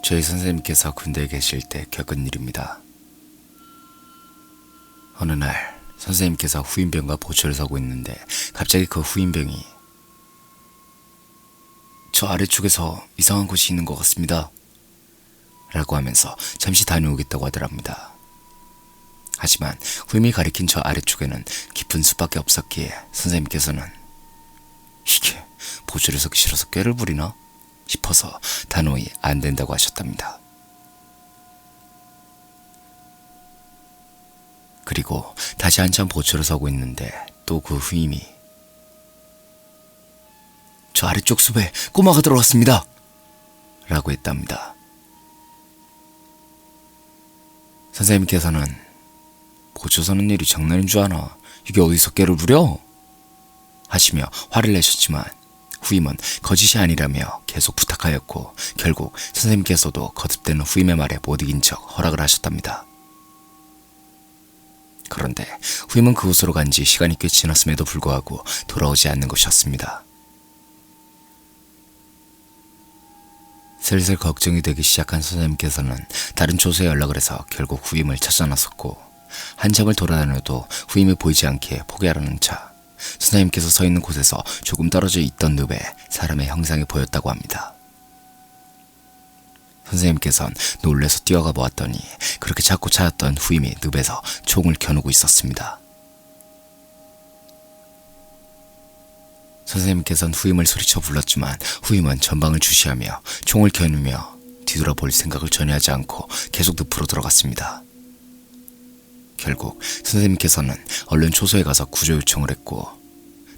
저희 선생님께서 군대에 계실 때 겪은 일입니다. 어느 날 선생님께서 후임병과 보초를 서고 있는데 갑자기 그 후임병이 "저 아래쪽에서 이상한 곳이 있는 것 같습니다" 라고 하면서 잠시 다녀오겠다고 하더랍니다. 하지만 후임이 가리킨 저 아래쪽에는 깊은 숲밖에 없었기에 선생님께서는 "이게 보초를 서기 싫어서 꾀를 부리나?" 싶어서 단호히 안 된다고 하셨답니다. 그리고 다시 한참 보초를 서고 있는데 또 그 후임이 "저 아래쪽 숲에 꼬마가 들어왔습니다" 라고 했답니다. 선생님께서는 "보초 서는 일이 장난인 줄 아나? 이게 어디서 꾀를 부려?" 하시며 화를 내셨지만 후임은 거짓이 아니라며 계속 부탁하였고 결국 선생님께서도 거듭되는 후임의 말에 못 이긴 척 허락을 하셨답니다. 그런데 후임은 그곳으로 간 지 시간이 꽤 지났음에도 불구하고 돌아오지 않는 것이었습니다. 슬슬 걱정이 되기 시작한 선생님께서는 다른 초소에 연락을 해서 결국 후임을 찾아 나섰고 한참을 돌아다녀도 후임이 보이지 않기에 포기하려는 차 선생님께서 서 있는 곳에서 조금 떨어져 있던 늪에 사람의 형상이 보였다고 합니다. 선생님께서는 놀라서 뛰어가 보았더니 그렇게 찾고 찾았던 후임이 늪에서 총을 겨누고 있었습니다. 선생님께서는 후임을 소리쳐 불렀지만 후임은 전방을 주시하며 총을 겨누며 뒤돌아볼 생각을 전혀 하지 않고 계속 늪으로 들어갔습니다. 결국 선생님께서는 얼른 초소에 가서 구조 요청을 했고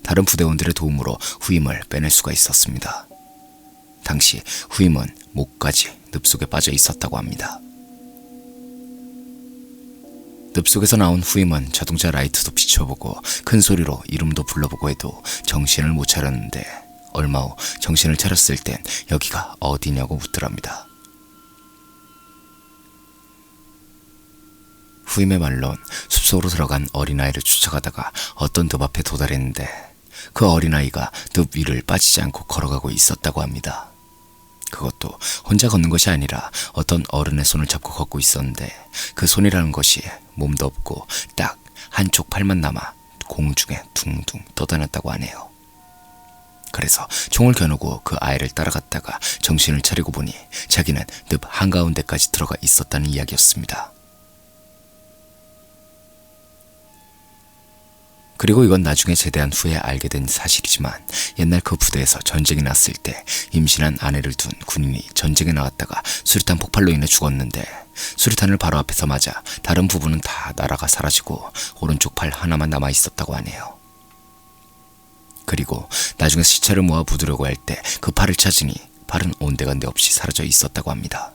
다른 부대원들의 도움으로 후임을 빼낼 수가 있었습니다. 당시 후임은 목까지 늪속에 빠져 있었다고 합니다. 늪속에서 나온 후임은 자동차 라이트도 비춰보고 큰 소리로 이름도 불러보고 해도 정신을 못 차렸는데 얼마 후 정신을 차렸을 땐 여기가 어디냐고 묻더랍니다. 후임의 말론 숲속으로 들어간 어린아이를 쫓아가다가 어떤 늪 앞에 도달했는데 그 어린아이가 늪 위를 빠지지 않고 걸어가고 있었다고 합니다. 그것도 혼자 걷는 것이 아니라 어떤 어른의 손을 잡고 걷고 있었는데 그 손이라는 것이 몸도 없고 딱 한쪽 팔만 남아 공중에 둥둥 떠다녔다고 하네요. 그래서 총을 겨누고 그 아이를 따라갔다가 정신을 차리고 보니 자기는 늪 한가운데까지 들어가 있었다는 이야기였습니다. 그리고 이건 나중에 제대한 후에 알게 된 사실이지만 옛날 그 부대에서 전쟁이 났을 때 임신한 아내를 둔 군인이 전쟁에 나갔다가 수류탄 폭발로 인해 죽었는데 수류탄을 바로 앞에서 맞아 다른 부분은 다 날아가 사라지고 오른쪽 팔 하나만 남아 있었다고 하네요. 그리고 나중에 시체를 모아 부두려고 할 때 그 팔을 찾으니 팔은 온데간데 없이 사라져 있었다고 합니다.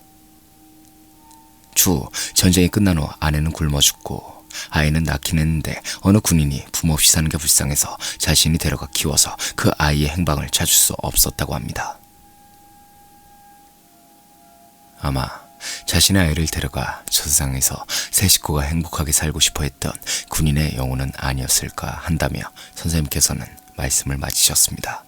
추후 전쟁이 끝난 후 아내는 굶어 죽고 아이는 낳긴 했는데 어느 군인이 부모 없이 사는 게 불쌍해서 자신이 데려가 키워서 그 아이의 행방을 찾을 수 없었다고 합니다. 아마 자신의 아이를 데려가 저 세상에서 새 식구가 행복하게 살고 싶어 했던 군인의 영혼은 아니었을까 한다며 선생님께서는 말씀을 마치셨습니다.